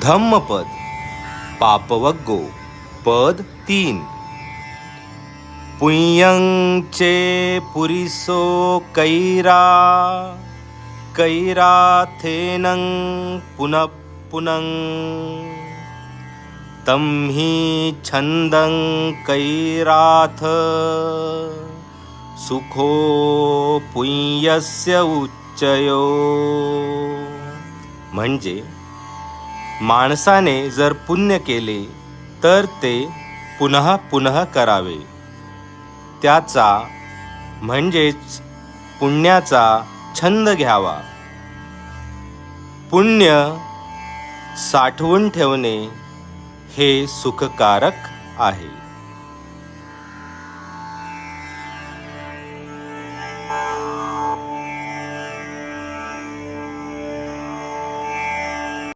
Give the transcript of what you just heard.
धम्मपद पापवग्गो पद 3 पुय्यंचे पुरिसो कैरा कैराथेनं पुनः पुनं तम्हि छन्दं कैराथ सुखो पुय्यस्य उच्चयो. म्हणजे माणसाने जर पुण्य केले तर ते पुन्हा पुन्हा करावे. त्याचा म्हणजेच पुण्याचा छंद घ्यावा. पुण्य साठवून ठेवणे हे सुखकारक आहे.